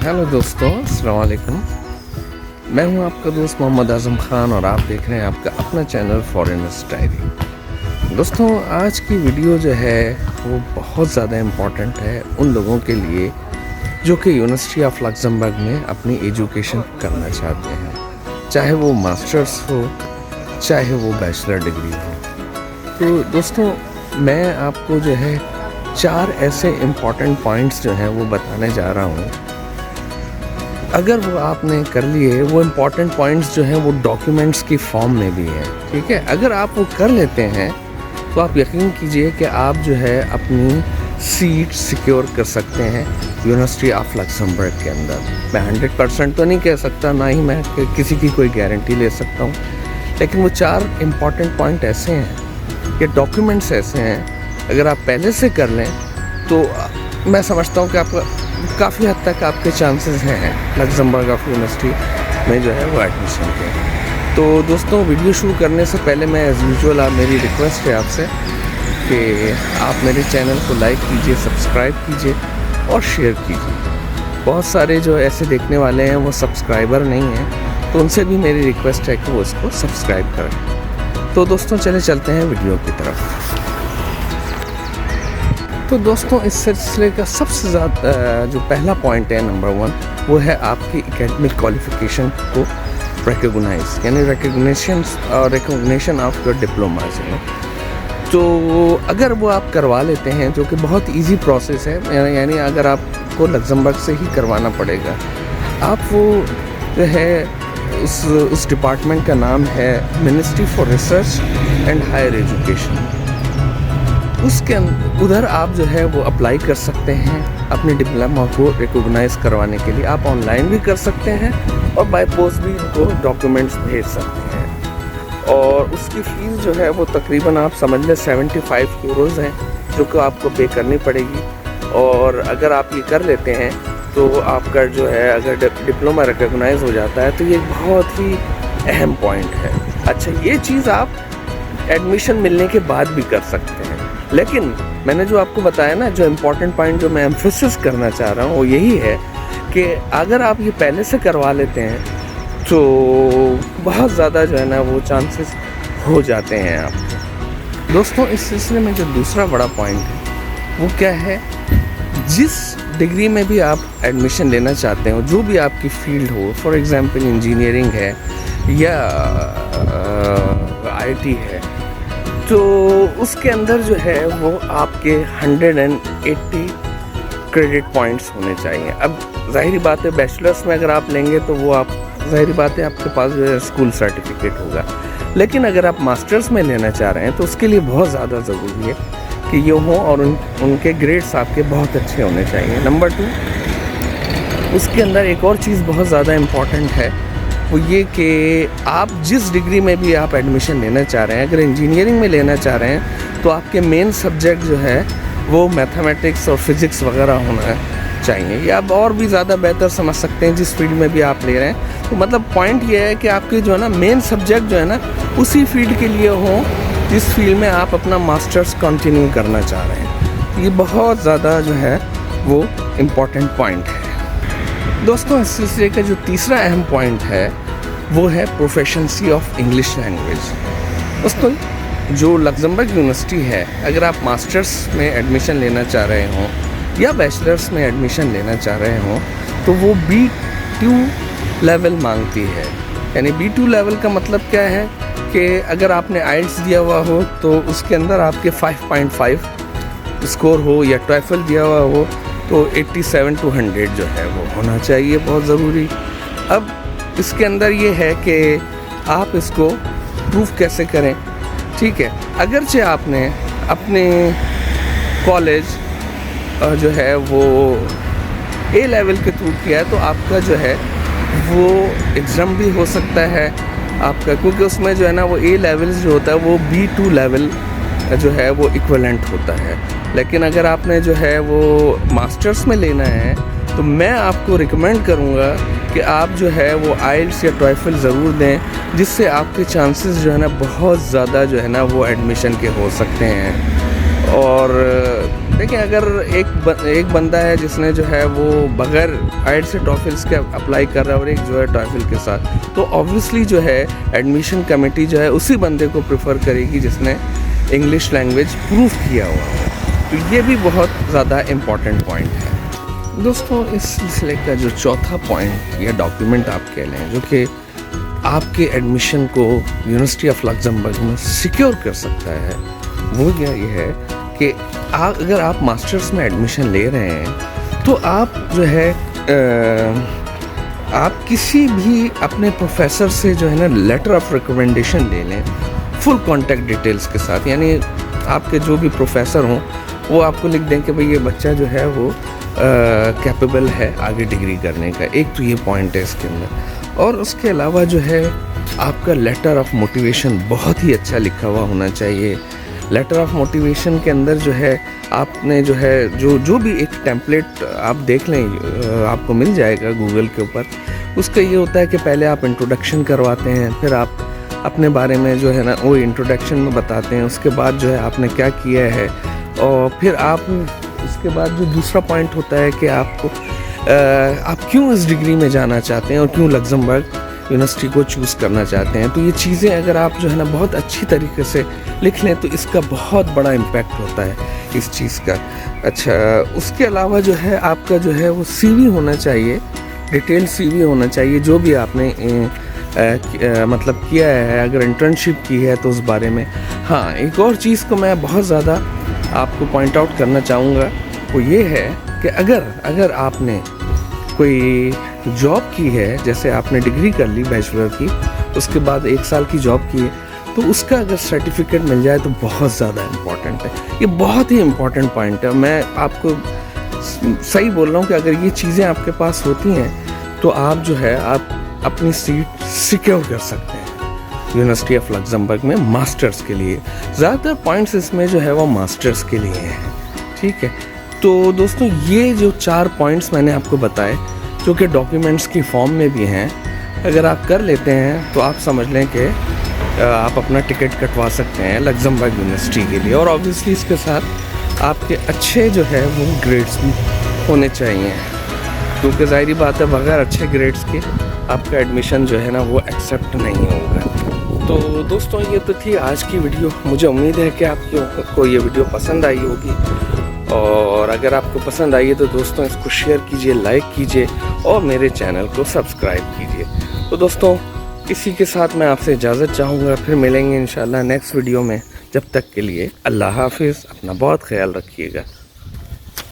Hello दोस्तों, अस्सलाम वालेकुम। मैं हूं आपका दोस्त मोहम्मद आज़म ख़ान और आप देख रहे हैं आपका अपना चैनल फॉरेनर्स डायरी। दोस्तों, आज की वीडियो जो है वो बहुत ज़्यादा इम्पॉर्टेंट है उन लोगों के लिए जो कि यूनिवर्सिटी ऑफ लक्समबर्ग में अपनी एजुकेशन करना चाहते हैं, चाहे वो मास्टर्स हो चाहे वो बैचलर डिग्री हो। तो दोस्तों, मैं आपको जो है 4 ऐसे इम्पॉर्टेंट पॉइंट्स जो हैं वो बताने जा रहा हूँ। अगर वो आपने कर लिए, वो इम्पॉर्टेंट पॉइंट्स जो हैं वो डॉक्यूमेंट्स की फॉर्म में भी हैं, ठीक है। अगर आप वो कर लेते हैं तो आप यकीन कीजिए कि आप जो है अपनी सीट सिक्योर कर सकते हैं यूनिवर्सिटी ऑफ लक्समबर्ग के अंदर। मैं 100% तो नहीं कह सकता, ना ही मैं किसी की कोई गारंटी ले सकता हूँ, लेकिन वो 4 इम्पॉर्टेंट पॉइंट ऐसे हैं कि डॉक्यूमेंट्स ऐसे हैं, अगर आप पहले से कर लें तो मैं समझता हूँ कि आपका काफ़ी हद तक आपके चांसेस हैं लक्समबर्ग ऑफ यूनिवर्सिटी में जो है वो एडमिशन के। तो दोस्तों, वीडियो शुरू करने से पहले मैं एज़ यूजुअल मेरी रिक्वेस्ट है आपसे कि आप मेरे चैनल को लाइक कीजिए, सब्सक्राइब कीजिए और शेयर कीजिए। बहुत सारे जो ऐसे देखने वाले हैं वो सब्सक्राइबर नहीं हैं, तो उनसे भी मेरी रिक्वेस्ट है कि वो इसको सब्सक्राइब करें। तो दोस्तों, चलते हैं वीडियो की तरफ। तो दोस्तों, इस सिलसिले का सबसे ज़्यादा जो पहला पॉइंट है, नंबर 1, वो है आपकी एकेडमिक क्वालिफ़िकेशन को रिकॉग्नाइज, यानी रिकॉग्निशन ऑफ योर डिप्लोमाज। तो अगर वो आप करवा लेते हैं, जो कि बहुत इजी प्रोसेस है, यानी अगर आपको लक्समबर्ग से ही करवाना पड़ेगा। आप वो जो है उस डिपार्टमेंट का नाम है ministry for research and higher education. उसके उधर आप जो है वो अप्लाई कर सकते हैं अपने डिप्लोमा को रिकॉग्नाइज करवाने के लिए। आप ऑनलाइन भी कर सकते हैं और बाय पोस्ट भी उनको डॉक्यूमेंट्स भेज सकते हैं। और उसकी फ़ीस जो है वो तकरीबन आप समझ लें 75 यूरोज़ हैं, जो कि आपको पे करनी पड़ेगी। और अगर आप ये कर लेते हैं तो आपका जो है, अगर डिप्लोमा रिकॉग्नाइज हो जाता है तो ये बहुत ही अहम पॉइंट है। अच्छा, ये चीज़ आप एडमिशन मिलने के बाद भी कर सकते हैं, लेकिन मैंने जो आपको बताया ना, जो इम्पोर्टेंट पॉइंट जो मैं एम्फसिस करना चाह रहा हूँ वो यही है कि अगर आप ये पहले से करवा लेते हैं तो बहुत ज़्यादा जो है ना वो चांसेस हो जाते हैं आपको। दोस्तों, इस सिलसिले में जो दूसरा बड़ा पॉइंट है वो क्या है, जिस डिग्री में भी आप एडमिशन लेना चाहते हो, जो भी आपकी फील्ड हो, फॉर एग्ज़ाम्पल इंजीनियरिंग है या IT है, तो उसके अंदर जो है वो आपके 180 क्रेडिट पॉइंट्स होने चाहिए। अब ज़ाहिरी बात है, बैचलर्स में अगर आप लेंगे तो वो आप ज़ाहिरी बात है आपके पास जो है स्कूल सर्टिफिकेट होगा, लेकिन अगर आप मास्टर्स में लेना चाह रहे हैं तो उसके लिए बहुत ज़्यादा ज़रूरी है कि ये हों और उनके ग्रेड्स आपके बहुत अच्छे होने चाहिए। नंबर 2, उसके अंदर एक और चीज़ बहुत ज़्यादा इम्पॉर्टेंट है, वो ये कि आप जिस डिग्री में भी आप एडमिशन लेना चाह रहे हैं, अगर इंजीनियरिंग में लेना चाह रहे हैं तो आपके मेन सब्जेक्ट जो है वो मैथमेटिक्स और फिज़िक्स वगैरह होना चाहिए, या आप और भी ज़्यादा बेहतर समझ सकते हैं जिस फील्ड में भी आप ले रहे हैं। तो मतलब पॉइंट ये है कि आपके जो है ना मेन सब्जेक्ट जो है ना उसी फील्ड के लिए हों जिस फील्ड में आप अपना मास्टर्स कंटिन्यू करना चाह रहे हैं। ये बहुत ज़्यादा जो है वो इम्पॉर्टेंट पॉइंट है। दोस्तों, इस सिलसिले का जो तीसरा अहम पॉइंट है वो है प्रोफिशिएंसी ऑफ इंग्लिश लैंग्वेज। दोस्तों, जो लक्समबर्ग यूनिवर्सिटी है, अगर आप मास्टर्स में एडमिशन लेना चाह रहे हों या बैचलर्स में एडमिशन लेना चाह रहे हों तो वो B2 लेवल मांगती है। यानी B2 लेवल का मतलब क्या है कि अगर आपने आइल्स दिया हुआ हो तो उसके अंदर आपके 5.5 स्कोर हो, या टॉयफल दिया हुआ हो तो 87 to 100 जो है वो होना चाहिए, बहुत ज़रूरी। अब इसके अंदर ये है कि आप इसको प्रूफ कैसे करें, ठीक है। अगरचे आपने अपने कॉलेज जो है वो A लेवल के थ्रू किया है तो आपका जो है वो एग्ज़ाम भी हो सकता है आपका, क्योंकि उसमें जो है ना वो A लेवल जो होता है वो B2 लेवल जो है वो इक्विवेलेंट होता है। लेकिन अगर आपने जो है वो मास्टर्स में लेना है तो मैं आपको रिकमेंड करूँगा कि आप जो है वो आइल्स या टॉयफल ज़रूर दें, जिससे आपके चांसेस जो है ना बहुत ज़्यादा जो है ना वो एडमिशन के हो सकते हैं। और دیکھیں اگر ایک بندہ ہے جس نے جو ہے وہ بغیر آئٹ سے ٹافلس کے اپلائی کر رہا ہے اور ایک جو ہے ٹافل کے ساتھ، تو آبویسلی جو ہے ایڈمیشن کمیٹی جو ہے اسی بندے کو پریفر کرے گی جس نے انگلش لینگویج پروف کیا ہوا. تو یہ بھی بہت زیادہ امپورٹنٹ پوائنٹ ہے. دوستوں اس سلسلے کا جو چوتھا پوائنٹ یا ڈاکیومنٹ آپ کہہ لیں جو کہ آپ کے ایڈمیشن کو یونیورسٹی آف لگزمبرگ میں سیکیور کر سکتا ہے، وہ یہ ہے کہ اگر آپ ماسٹرز میں ایڈمیشن لے رہے ہیں تو آپ جو ہے آپ کسی بھی اپنے پروفیسر سے جو ہے نا لیٹر آف ریکمنڈیشن لے لیں فل کانٹیکٹ ڈیٹیلز کے ساتھ. یعنی آپ کے جو بھی پروفیسر ہوں وہ آپ کو لکھ دیں کہ بھئی یہ بچہ جو ہے وہ کیپیبل ہے آگے ڈگری کرنے کا. ایک تو یہ پوائنٹ ہے اس کے اندر. اور اس کے علاوہ جو ہے آپ کا لیٹر آف موٹیویشن بہت ہی اچھا لکھا ہوا ہونا چاہیے. لیٹر آف موٹیویشن کے اندر جو ہے آپ نے جو ہے جو بھی ایک ٹیمپلیٹ آپ دیکھ لیں آپ کو مل جائے گا گوگل کے اوپر. اس کا یہ ہوتا ہے کہ پہلے آپ انٹروڈکشن کرواتے ہیں، پھر آپ اپنے بارے میں جو ہے نا وہ انٹروڈکشن میں بتاتے ہیں، اس کے بعد جو ہے آپ نے کیا کیا ہے، اور پھر آپ اس کے بعد جو دوسرا پوائنٹ ہوتا ہے کہ آپ کیوں اس ڈگری میں جانا چاہتے ہیں اور کیوں لگزمبرگ یونیورسٹی کو چوز کرنا چاہتے ہیں. تو یہ چیزیں اگر آپ جو ہے نا بہت اچھی طریقے سے لکھ لیں تو اس کا بہت بڑا امپیکٹ ہوتا ہے اس چیز کا. اچھا اس کے علاوہ جو ہے آپ کا جو ہے وہ سی وی ہونا چاہیے، ڈیٹیل سی وی ہونا چاہیے جو بھی آپ نے مطلب کیا ہے. اگر انٹرنشپ کی ہے تو اس بارے میں. ہاں ایک اور چیز کو میں بہت زیادہ آپ کو پوائنٹ آؤٹ کرنا چاہوں گا، وہ یہ ہے کہ اگر آپ نے کوئی جاب کی ہے، جیسے آپ نے ڈگری کر لی بیچلر کی، اس کے بعد 1 سال کی جاب کی ہے، تو اس کا اگر سرٹیفکیٹ مل جائے تو بہت زیادہ امپورٹنٹ ہے. یہ بہت ہی امپورٹنٹ پوائنٹ ہے. میں آپ کو صحیح بول رہا ہوں کہ اگر یہ چیزیں آپ کے پاس ہوتی ہیں تو آپ جو ہے آپ اپنی سیٹ سیکیور کر سکتے ہیں یونیورسٹی آف لگزمبرگ میں ماسٹرز کے لیے. زیادہ تر پوائنٹس اس میں جو ہے وہ ماسٹرز کے لیے ہیں. ٹھیک ہے، تو دوستوں یہ جو 4 پوائنٹس میں نے آپ کو بتائے جو کہ ڈاکیومنٹس کی فارم میں بھی ہیں، اگر آپ کر لیتے ہیں تو آپ سمجھ لیں کہ آپ اپنا ٹکٹ کٹوا سکتے ہیں لگزمبرگ یونیورسٹی کے لیے. اور آبویسلی اس کے ساتھ آپ کے اچھے جو ہے وہ گریڈز بھی ہونے چاہیے، کیونکہ ظاہری بات ہے بغیر اچھے گریڈز کے آپ کا ایڈمیشن جو ہے نا وہ ایکسیپٹ نہیں ہوگا. تو دوستوں یہ تو تھی آج کی ویڈیو. مجھے امید ہے کہ آپ کو یہ ویڈیو پسند آئی ہوگی، اور اگر آپ کو پسند آئی ہے تو دوستوں اس کو شیئر کیجئے، لائک کیجئے اور میرے چینل کو سبسکرائب کیجئے. تو دوستوں اسی کے ساتھ میں آپ سے اجازت چاہوں گا، پھر ملیں گے انشاءاللہ نیکسٹ ویڈیو میں. جب تک کے لیے اللہ حافظ، اپنا بہت خیال رکھیے گا.